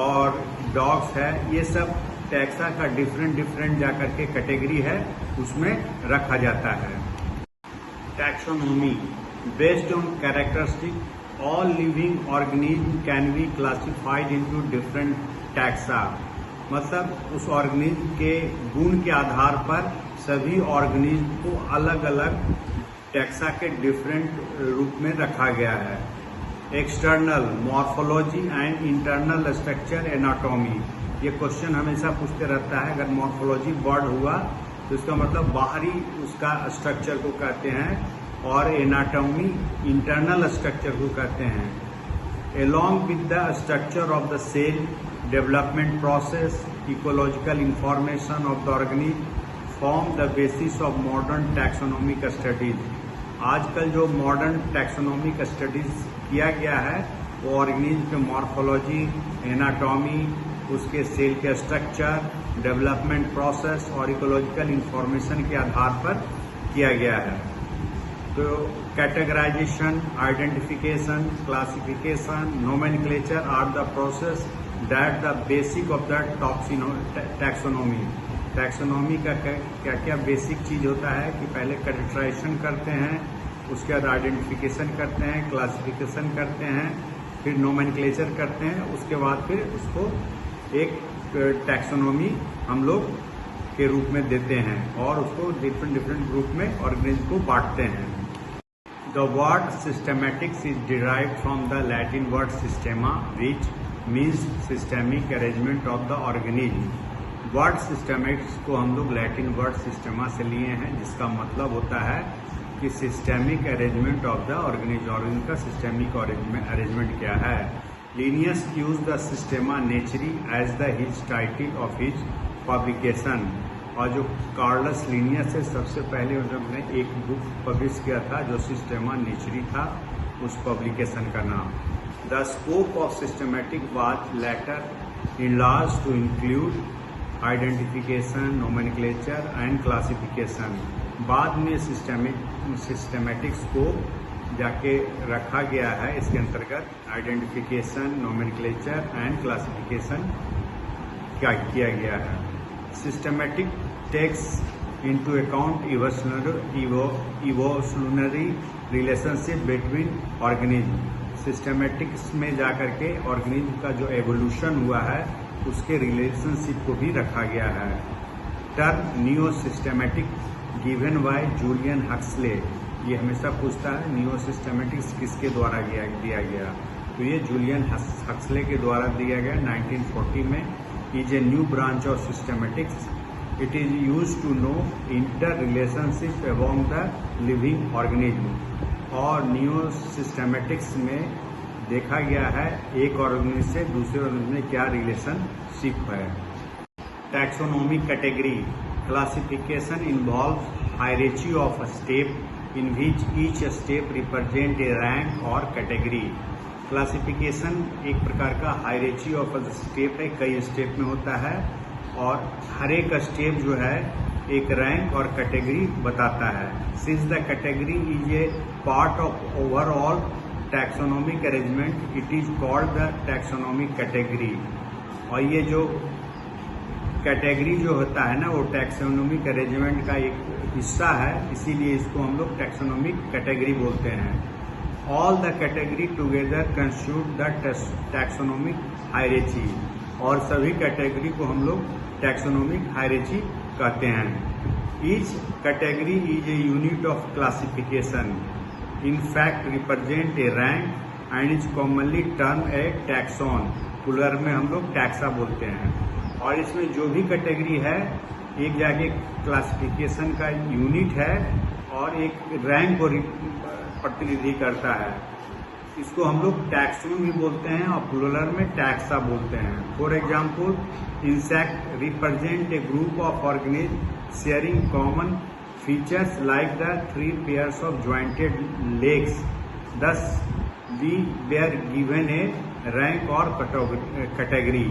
और डॉग्स है, ये सब टैक्सा का डिफरेंट जाकर के कैटेगरी है उसमें रखा जाता है। Taxonomy based on characteristic all living organism can be classified into different taxa. मतलब उस ऑर्गेनिज्म के गुण के आधार पर सभी ऑर्गेनिज्म को अलग अलग टैक्सा के डिफरेंट रूप में रखा गया है। External morphology and internal structure anatomy. ये क्वेश्चन हमेशा पूछते रहता है। अगर मॉर्फोलॉजी वर्ड हुआ तो इसका मतलब बाहरी उसका स्ट्रक्चर को कहते हैं और एनाटॉमी इंटरनल स्ट्रक्चर को कहते हैं। along with the structure of the cell, development process, ecological information of the organism form the basis of modern taxonomic studies। आजकल जो मॉडर्न टैक्सोनॉमिक स्टडीज किया गया है वो ऑर्गेनिज्म के मॉर्फोलॉजी, एनाटॉमी, उसके सेल के स्ट्रक्चर, डेवलपमेंट प्रोसेस और इकोलॉजिकल इंफॉर्मेशन के आधार पर किया गया है। तो categorisation, identification, classification, nomenclature are the process that the basic of the taxonomy. Taxonomy का क्या क्या बेसिक चीज होता है कि पहले कैटेगराइजेशन करते हैं, उसके बाद आइडेंटिफिकेशन करते हैं, क्लासिफिकेशन करते हैं, फिर नोमेनक्लेचर करते हैं, उसके बाद फिर उसको एक टैक्सोनॉमी हम लोग के रूप में देते हैं और उसको डिफरेंट ग्रुप में ऑर्गेनिज्म को बांटते हैं। The word systematics is derived from the Latin word systema which means systemic arrangement of the organism. Word systematics को हम लोग लैटिन वर्ड सिस्टेमा से लिए हैं, जिसका मतलब होता है कि systemic arrangement of the organism. Organism का सिस्टेमिक अरेंजमेंट क्या है? Linnaeus use the Systema Naturae as the his title of his publication. और जो कार्लस लिनियस है, सबसे पहले उन्होंने एक बुक पब्लिश किया था जो सिस्टेमा नेचुरी था, उस पब्लिकेशन का नाम। The scope of systematic was later enlarge to include identification, nomenclature and classification. बाद में सिस्टमैटिक स्कोप जाके रखा गया है, इसके अंतर्गत आइडेंटिफिकेशन, नोमेनक्लेचर एंड क्लासिफिकेशन क्या किया गया है। Systematic takes into account evolutionary relationship between organism. Systematics में जाकर के ऑर्गेनिज्म का जो एवोल्यूशन हुआ है उसके रिलेशनशिप को भी रखा गया है। Term new systematic given by Julian Huxley, ये हमेशा पूछता है न्यू सिस्टमेटिक्स किसके द्वारा दिया गया, तो ये जूलियन हक्सले के द्वारा दिया गया 1940 में। Is a new branch of systematics, it is use to know inter relationship among the living organism. और न्यू सिस्टमेटिक्स में देखा गया है एक ऑर्गेनिज्म से दूसरे ऑर्गेनिज्म में क्या रिलेशनशिप है। Taxonomic category classification involve hierarchy of a step in which each step represent a rank और कैटेगरी। क्लासिफिकेशन एक प्रकार का हायरार्ची ऑफ अ स्टेप है, कई स्टेप में होता है और हर एक स्टेप जो है एक रैंक और कैटेगरी बताता है। Since the category is A part of overall taxonomic arrangement, it is called the taxonomic category. और ये जो कैटेगरी जो होता है ना वो टैक्सोनॉमिक अरेंजमेंट का एक हिस्सा है, इसीलिए इसको हम लोग टैक्सोनॉमिक कैटेगरी बोलते हैं। All the category together constitute the taxonomic hierarchy, और सभी कैटेगरी को हम लोग टैक्सोनॉमिक हायरार्ची कहते हैं। Each category is a unit of classification, in fact represent a rank and is commonly term a taxon, plural में हम लोग टैक्सा बोलते हैं। और इसमें जो भी कैटेगरी है एक जाके क्लासिफिकेशन का यूनिट है और एक रैंक को प्रतिनिधि करता है। इसको हम लोग टैक्सोन भी बोलते हैं और प्लूरल में टैक्सा बोलते हैं। For example, insect represent a group of organism sharing common features like the 3 pairs of jointed legs, thus we were given a rank और कैटेगरी।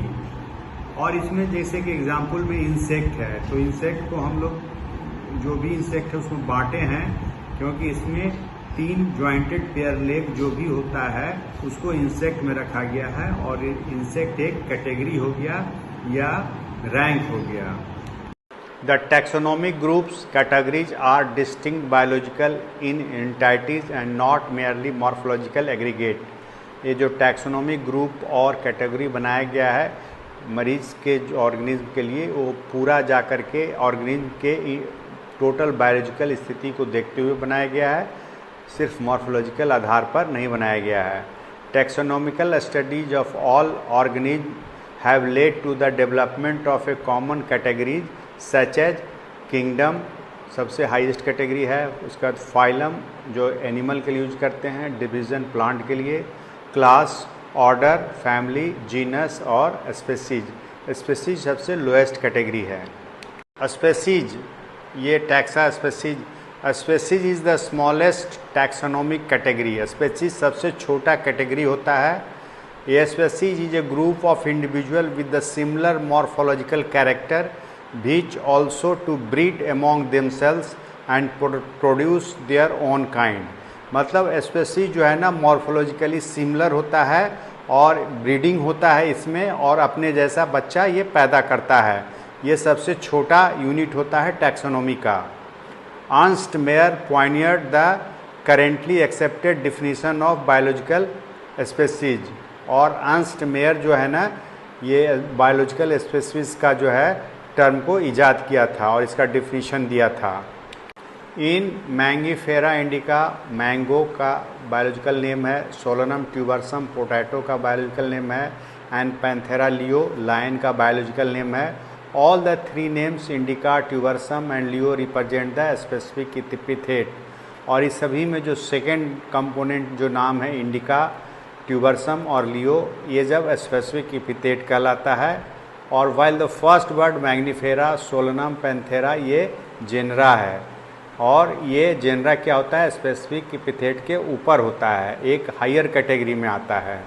और इसमें जैसे कि एग्जाम्पल में इंसेक्ट है, तो इंसेक्ट को हम लोग जो भी इंसेक्ट है उसको बांटे हैं, क्योंकि इसमें 3 ज्वाइंटेड पेयर लेग जो भी होता है उसको इंसेक्ट में रखा गया है और इंसेक्ट एक कैटेगरी हो गया या रैंक हो गया। The taxonomic groups categories are distinct biological in entities and not merely morphological aggregate। ये जो टैक्सोनॉमिक ग्रुप और कैटेगरी बनाया गया है मरीज के ऑर्गेनिज्म के लिए, वो पूरा जाकर के ऑर्गेनिज्म के टोटल बायोलॉजिकल स्थिति को देखते हुए बनाया गया है, सिर्फ मॉर्फोलॉजिकल आधार पर नहीं बनाया गया है। Taxonomical studies of all organism have led to the development of a common categories such as kingdom, सबसे हाईएस्ट कैटेगरी है। उसका फाइलम जो एनिमल के लिए यूज करते हैं, डिवीज़न प्लांट के लिए, क्लास, ऑर्डर, फैमिली, जीनस और स्पेसीज। स्पेसीज सबसे लोएस्ट कैटेगरी है। स्पेसीज ये taxa species, species is the smallest taxonomic category. Species सबसे छोटा कैटेगरी होता है। ये species is a group of individual with the similar morphological character which also to breed among themselves and produce their own kind। मतलब species जो है ना morphologically similar होता है और ब्रीडिंग होता है इसमें और अपने जैसा बच्चा ये पैदा करता है। ये सबसे छोटा यूनिट होता है टैक्सोनॉमी का। Ernst Mayr pioneered the currently accepted definition of biological species. और अर्नस्ट मेयर जो है ना ये बायोलॉजिकल स्पेसीज का जो है टर्म को इजाद किया था और इसका डिफिनीशन दिया था। इन मैंगीफेरा इंडिका मैंगो का बायोलॉजिकल नेम है, सोलनम ट्यूबरसम पोटैटो का बायोलॉजिकल नेम है, एंड पैंथेरा लियो लायन का बायोलॉजिकल नेम है। All the 3 names indica, ट्यूबरसम and Leo represent the specific epithet. और इस सभी में जो सेकेंड कंपोनेंट जो नाम है इंडिका, ट्यूबरसम और लियो, ये जब स्पेसिफिक एपिथेट कहलाता है। और while the first word Mangifera, Solanum, Panthera ये जेनरा है। और ये जेनरा क्या होता है, स्पेसिफिक एपिथेट के ऊपर होता है, एक हायर कैटेगरी में आता है।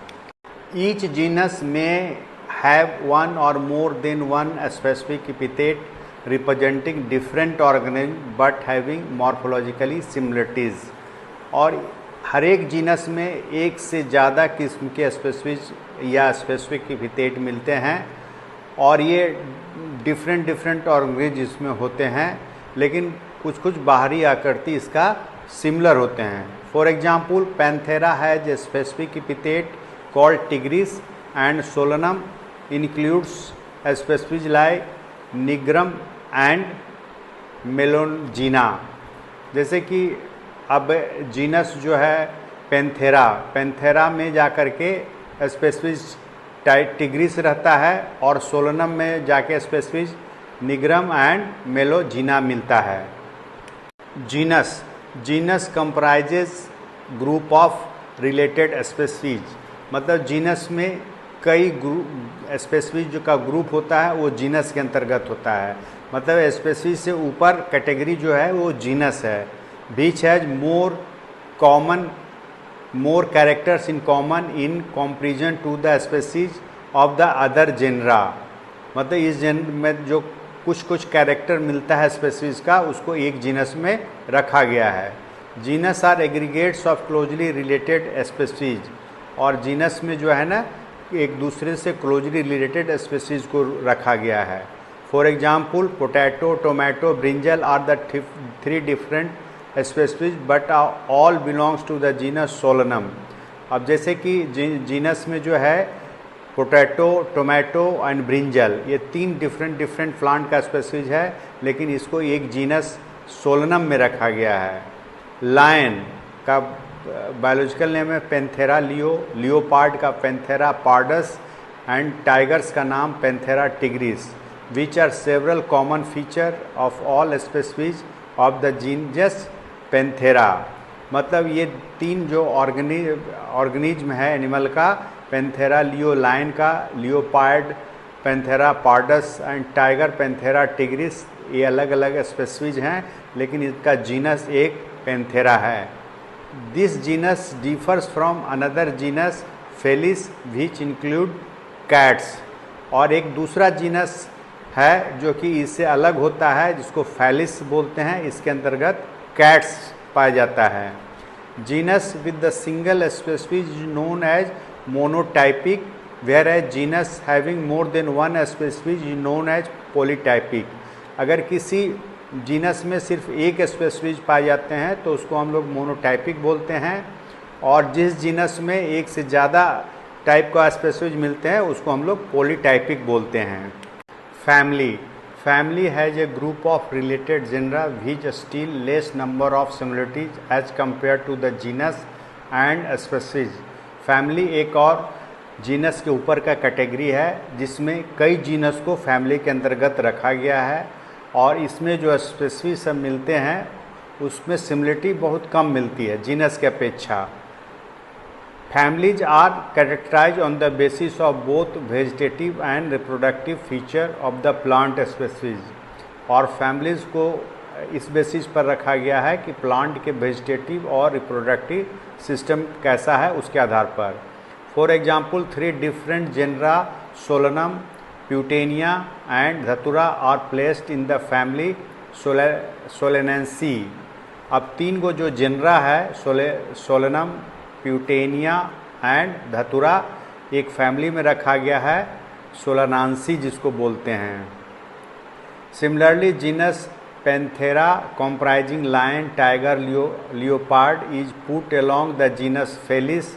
ईच जीनस में have 1 or more than 1 specific epithet representing different organism but having morphologically similarities. और हर एक जीनस में एक से ज़्यादा किस्म के स्पेसिफिक या स्पेसिफिक एपिथेट मिलते हैं और ये डिफरेंट ऑर्गेनिज्म इसमें होते हैं, लेकिन कुछ बाहरी आकृति इसका सिमिलर होते हैं। For example Panthera has a specific epithet called tigris and Solanum includes species like nigrum and melongena. जैसे कि अब जीनस जो है पैंथेरा में जाकर के स्पेसीज टिग्रिस रहता है और सोलनम में जाके स्पेसीज निग्रम एंड मेलोजीना मिलता है। Genus comprises group of related species, मतलब जीनस में कई स्पेसीज का ग्रुप होता है वो जीनस के अंतर्गत होता है। मतलब स्पेसीज से ऊपर कैटेगरी जो है वो जीनस है। Each has more characters in common in comparison to the species of the other genera. मतलब इस जेनर में जो कुछ कैरेक्टर मिलता है स्पेसीज का, उसको एक जीनस में रखा गया है। Genus are aggregates of closely related species, और जीनस में जो है ना एक दूसरे से क्लोजली रिलेटेड स्पेसीज को रखा गया है। For example potato, tomato, brinjal are the 3 different species but all belongs to the genus Solanum. अब जैसे कि जीनस में जो है पोटैटो, टोमेटो एंड ब्रिंजल, ये 3 डिफरेंट प्लांट का स्पेसीज है, लेकिन इसको एक जीनस सोलनम में रखा गया है। लायन का बायोलॉजिकल नेम है पैंथेरा लियोपार्ड का पैंथेरा पार्डस एंड टाइगर्स का नाम Panthera tigris, which are several common feature of all species of the genus Panthera. मतलब ये 3 जो ऑर्गेनिज्म है एनिमल का, पैंथेरा लायन का, leopard Panthera pardus and tiger Panthera tigris, ये अलग अलग स्पेसीज हैं, लेकिन इसका जीनस एक पैंथेरा है। This genus differs from another genus Felis which include cats, और एक दूसरा जीनस है जो कि इससे अलग होता है जिसको फेलिस बोलते हैं, इसके अंतर्गत कैट्स पाया जाता है। Genus with the single species known as monotypic, whereas genus having more than 1 species known as polytypic. अगर किसी जीनस में सिर्फ एक स्पेसीज पाए जाते हैं तो उसको हम लोग मोनोटाइपिक बोलते हैं, और जिस जीनस में एक से ज़्यादा टाइप का स्पेसीज मिलते हैं उसको हम लोग पॉलीटाइपिक बोलते हैं। Family has a group of related genera which still less number of similarities as compare to the genus and species. Family एक और जीनस के ऊपर का कैटेगरी है जिसमें कई जीनस को फैमिली के अंतर्गत रखा गया है, और इसमें जो स्पेसीज सब मिलते हैं उसमें सिमिलरिटी बहुत कम मिलती है जीनस के अपेक्षा। Families are characterise on the basis of both vegetative and reproductive feature of the plant species, और फैमिलीज को इस बेसिस पर रखा गया है कि प्लांट के वेजिटेटिव और रिप्रोडक्टिव सिस्टम कैसा है उसके आधार पर। For example 3 different genera Solanum, Petunia and Datura are placed in the family Solanaceae. अब 3 गो जो जेनरा है सोलनम, प्यूटेनिया एंड धतुरा, एक फैमिली में रखा गया है सोलनांसी जिसको बोलते हैं। Similarly genus Panthera comprising lion, tiger, leopard is put along the genus Felis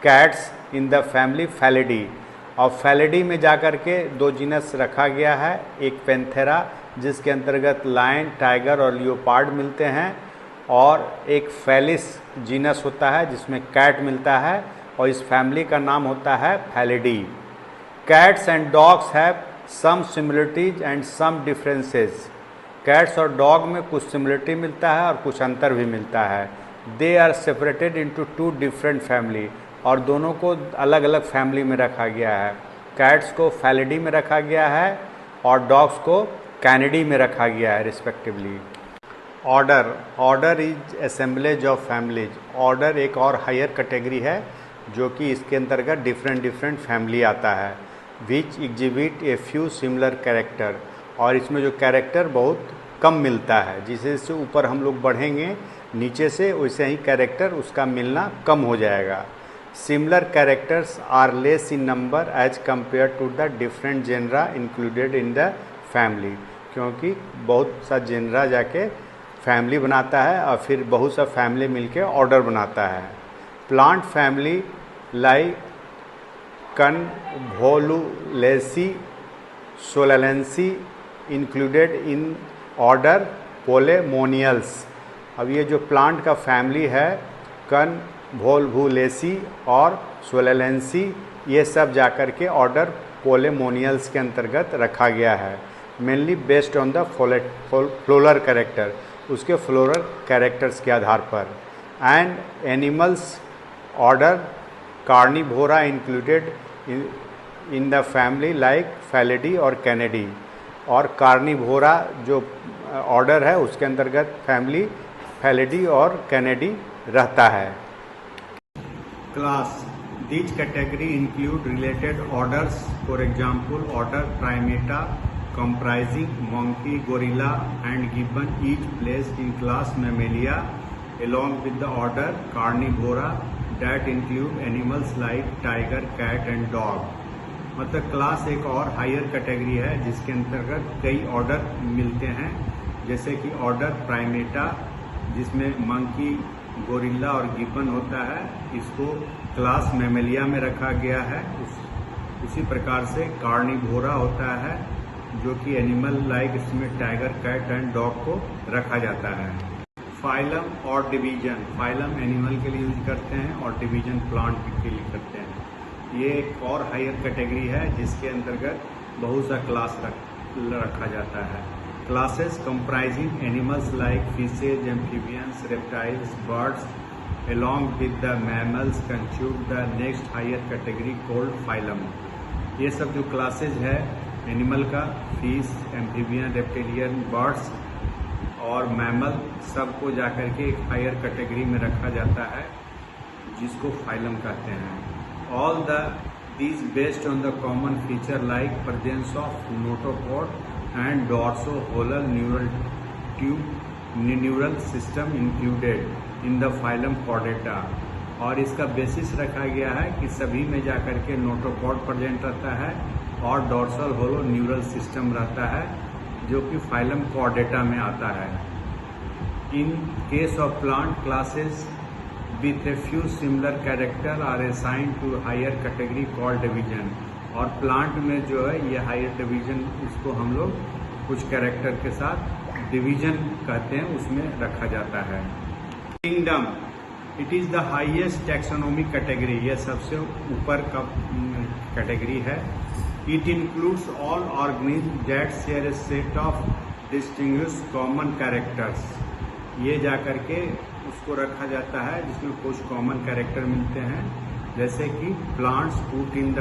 cats in the family Felidae। और फैलिडी में जाकर के 2 जीनस रखा गया है, एक पैंथेरा जिसके अंतर्गत लायन, टाइगर और लियोपार्ड मिलते हैं, और एक फेलिस जीनस होता है जिसमें कैट मिलता है, और इस फैमिली का नाम होता है Felidae. Cats and dogs have some similarities and some differences. Cats और डॉग में कुछ सिमिलरिटी मिलता है और कुछ अंतर भी मिलता है। They are separated into 2 different family, और दोनों को अलग अलग फैमिली में रखा गया है। कैट्स को फैलिडी में रखा गया है और डॉग्स को कैनिडी में रखा गया है respectively. Order is assemblage of families. Order एक और हायर कैटेगरी है जो कि इसके अंतर्गत डिफरेंट फैमिली आता है, विच exhibit a few similar character, और इसमें जो कैरेक्टर बहुत कम मिलता है, जिससे ऊपर हम लोग बढ़ेंगे नीचे से वैसे ही कैरेक्टर उसका मिलना कम हो जाएगा। Similar characters are less in number as compare to the different genera included in the family, क्योंकि बहुत सा जेनरा जाके फैमिली बनाता है और फिर बहुत सा फैमिली मिलके ऑर्डर बनाता है। Plant family like Convolvulaceae Solanaceae included in order Polemoniales. अब ये जो प्लांट का फैमिली है कन्वोलुलेसी और सोलेंसी, ये सब जाकर के ऑर्डर पोलेमोनियल्स के अंतर्गत रखा गया है। Mainly based on the floral character, उसके फ्लोरल कैरेक्टर्स के आधार पर। And animals order Carnivora included in the family like Felidae और कैनेडी। और कार्निवोरा जो ऑर्डर है उसके अंतर्गत फैमिली फैलिडी और कैनेडी रहता है। Class These category include related orders, for example, order Primata comprising monkey, gorilla and gibbon, each placed in class Mammalia, along with the order Carnivora that include animals like tiger, cat and dog. मतलब class एक और higher category है जिसके अंतर्गत कई order मिलते हैं, जैसे कि ऑर्डर प्राइमेटा जिसमें मंकी, गोरिल्ला और गिब्बन होता है, इसको क्लास मैमेलिया में रखा गया है। उसी प्रकार से कार्निवोरा होता है जो कि एनिमल लाइक, इसमें टाइगर, कैट एंड डॉग को रखा जाता है। फाइलम और डिवीजन, फाइलम एनिमल के लिए यूज करते हैं और डिवीजन प्लांट के लिए करते हैं। ये एक और हायर कैटेगरी है जिसके अंतर्गत बहुत सा क्लास रखा जाता है। Classes comprising animals like fishes, amphibians, reptiles, birds, along with the mammals constitute the next higher category called phylum. ये सब जो क्लासेज है एनिमल का, फिश, एम्फीबियन, रेप्टिलियन, बर्ड्स और मैमल, सबको जाकर के एक हायर कैटेगरी में रखा जाता है जिसको फाइलम कहते हैं। All these based on the common feature like presence of notochord and dorso-hollow neural system included in the phylum Chordata। और इसका बेसिस रखा गया है कि सभी में जाकर के नोटोकॉर्ड प्रेजेंट रहता है और डॉर्सल होलो न्यूरल सिस्टम रहता है जो कि फाइलम कॉर्डेटा में आता है। In case of plant classes with a few similar character are assigned to higher category called division। और प्लांट में जो है ये हायर डिवीजन, इसको हम लोग कुछ कैरेक्टर के साथ डिवीजन कहते हैं, उसमें रखा जाता है। Kingdom, it is the highest taxonomic category, यह सबसे ऊपर का कैटेगरी है। It includes all organism that share A set of distinguished common characters. ये जाकर के उसको रखा जाता है जिसमें कुछ कॉमन कैरेक्टर मिलते हैं, जैसे कि plants put in the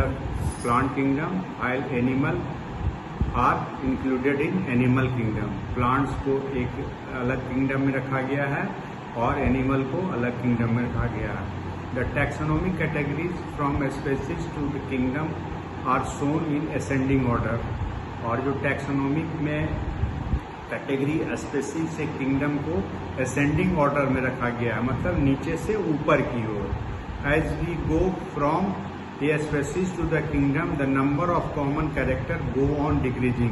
plant kingdom, while animal are included in animal kingdom. Plants को एक अलग किंगडम में रखा गया है और एनिमल को अलग किंगडम में रखा गया है। The taxonomic categories from species to the kingdom are shown in ascending order. और जो टैक्सोनॉमिक में कैटेगरी स्पेसीज से किंगडम को असेंडिंग ऑर्डर में रखा गया है, मतलब नीचे से ऊपर की ओर। As we go from a species to the kingdom the number of common character go on decreasing.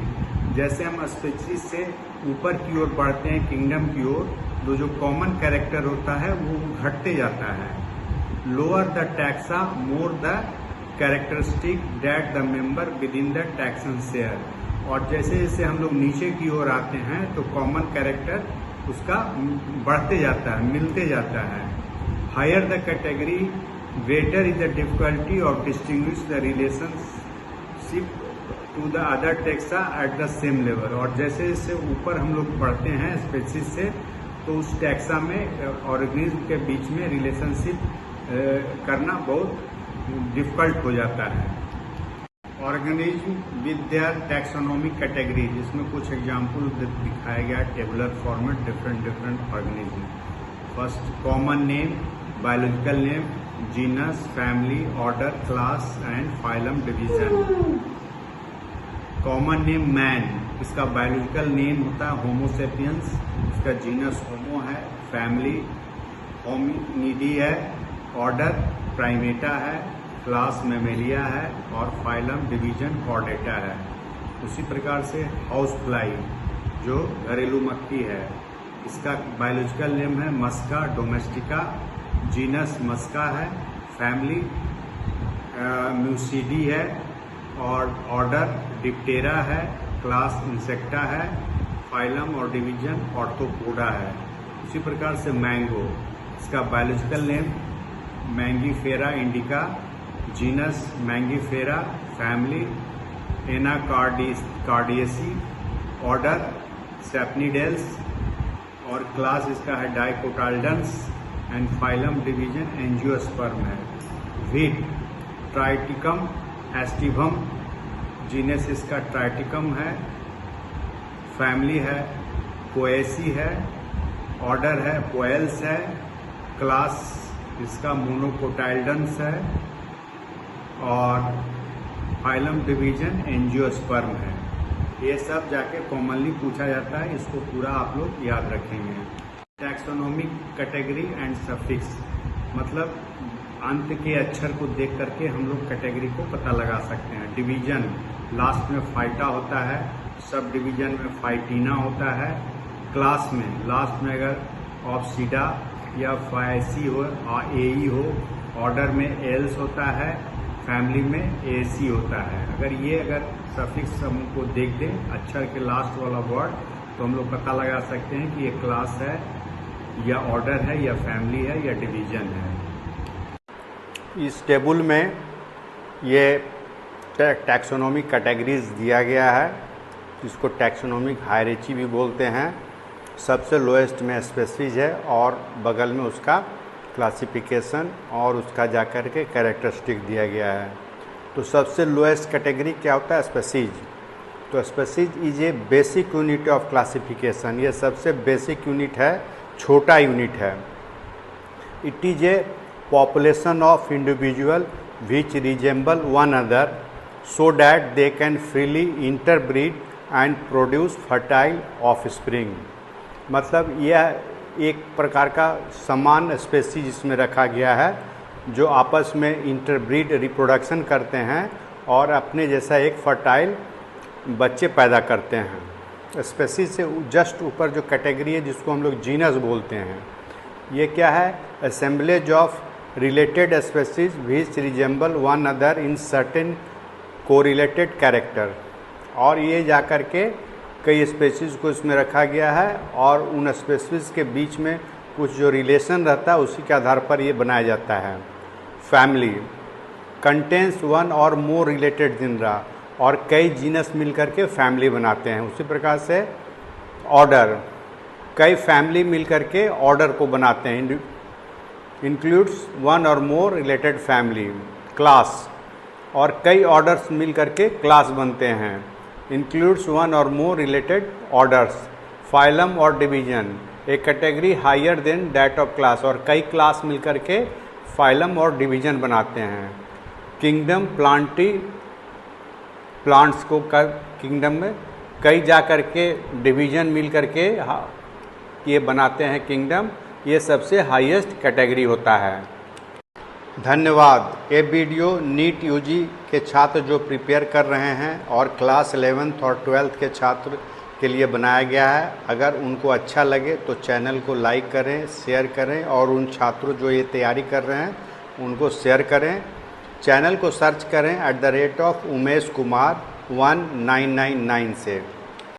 जैसे हम स्पेसीज से ऊपर की ओर बढ़ते हैं किंगडम की ओर, तो जो कॉमन कैरेक्टर होता है वो घटते जाता है। Lower the taxa more the characteristic that the member with in the taxon share. और जैसे जैसे हम लोग नीचे की ओर आते हैं तो कॉमन कैरेक्टर उसका बढ़ते जाता है, मिलते जाता है। Higher the category greater is the difficulty of distinguish the relationship to the other taxa at the same level। और जैसे जैसे ऊपर हम लोग बढ़ते हैं स्पेसीज से, तो उस टैक्सा में ऑर्गेनिज्म के बीच में रिलेशनशिप करना बहुत डिफिकल्ट हो जाता है। Organism with their taxonomic category, जिसमें कुछ एग्जाम्पल दिखाया गया tabular format, different organism. First common name, biological name, genus, family, order, class and phylum division. Common name man, इसका बायोलॉजिकल नेम होता है होमोसेपियंस, इसका जीनस होमो है, फैमिली होमिनिडी है, ऑर्डर प्राइमेटा है, क्लास मैमेलिया है और फाइलम डिवीजन कॉर्डेटा है। उसी प्रकार से हाउस फ्लाई जो घरेलू मक्खी है, इसका बायोलॉजिकल नेम है मस्का डोमेस्टिका, जीनस मस्का है, फैमिली म्यूसिडी है, और ऑर्डर डिप्टेरा है, क्लास इंसेक्टा है, फाइलम और डिवीजन ऑर्थोपोडा है। उसी प्रकार से मैंगो, इसका biological name Mangifera indica, genus Mangifera, family Anacardiaceae, order Sapindales, और क्लास इसका है dicotyledons, and phylum division angiosperm है। व्हीट ट्राइटिकम एस्टिवम, जीनस इसका ट्राइटिकम है, फैमिली है पोएसी है, ऑर्डर है पोएल्स है, क्लास इसका मोनोकोटाइलडन्स है, और फाइलम डिवीजन एंजियोस्पर्म है। ये सब जाके कॉमनली पूछा जाता है, इसको पूरा आप लोग याद रखेंगे। टैक्सोनॉमिक कैटेगरी एंड सफिक्स, मतलब अंत के अक्षर को देख करके हम लोग कैटेगरी को पता लगा सकते हैं। डिवीजन, लास्ट में फाइटा होता है, सब डिवीजन में फाइटीना होता है, क्लास में लास्ट में अगर ऑप्सीडा या फायसी हो, एई हो, ऑर्डर में एल्स होता है, फैमिली में एसी होता है। अगर सफिक्स हम को देख दें अक्षर के लास्ट वाला वर्ड, तो हम लोग पता लगा सकते हैं कि ये क्लास है या ऑर्डर है या फैमिली है या डिवीजन है। इस टेबल में ये टैक्सोनॉमिक कैटेगरीज दिया गया है, जिसको टैक्सोनॉमिक हायरार्की भी बोलते हैं। सबसे लोएस्ट में स्पीशीज है और बगल में उसका क्लासिफिकेशन और उसका जाकर के कैरेक्टरिस्टिक दिया गया है। तो सबसे लोएस्ट कैटेगरी क्या होता है? स्पीशीज। तो species is a basic unit of classification, ये सबसे बेसिक यूनिट है, छोटा यूनिट है। It is a population of individual which resemble one another so that they can freely interbreed and produce fertile offspring। मतलब यह एक प्रकार का समान स्पेसीज इसमें रखा गया है जो आपस में इंटरब्रीड रिप्रोडक्शन करते हैं और अपने जैसा एक फर्टाइल बच्चे पैदा करते हैं। स्पेसीज से जस्ट ऊपर जो कैटेगरी है जिसको हम लोग जीनस बोलते हैं, ये क्या है? Assemblage of related species which resemble one another in certain correlated character। और ये जाकर के कई स्पेसीज को इसमें रखा गया है और उन स्पेसीज के बीच में कुछ जो रिलेशन रहता है उसी के आधार पर ये बनाया जाता है। फैमिली कंटेन्स वन और मोर रिलेटेड जिनरा, और कई जीनस मिल करके फैमिली बनाते हैं। उसी प्रकार से ऑर्डर, कई फैमिली मिल करके ऑर्डर को बनाते हैं, इंक्लूड्स वन और मोर रिलेटेड फैमिली। क्लास, और कई ऑर्डर्स मिल करके क्लास बनते हैं, इंक्लूड्स वन और मोर रिलेटेड ऑर्डर्स। फाइलम और division, a category higher than that of class, और कई क्लास मिल करके फाइलम और डिवीजन बनाते हैं। किंगडम, प्लांट्स को किंगडम में कई जा करके डिवीजन मिल करके ये बनाते हैं किंगडम। ये सबसे हाईएस्ट कैटेगरी होता है। धन्यवाद। ये वीडियो नीट यूजी के छात्र जो प्रिपेयर कर रहे हैं और क्लास 11th और 12th के छात्र के लिए बनाया गया है। अगर उनको अच्छा लगे तो चैनल को लाइक करें, शेयर करें, और उन छात्रों जो ये तैयारी कर रहे हैं उनको शेयर करें। चैनल को सर्च करें @उमेश कुमार 1999 से।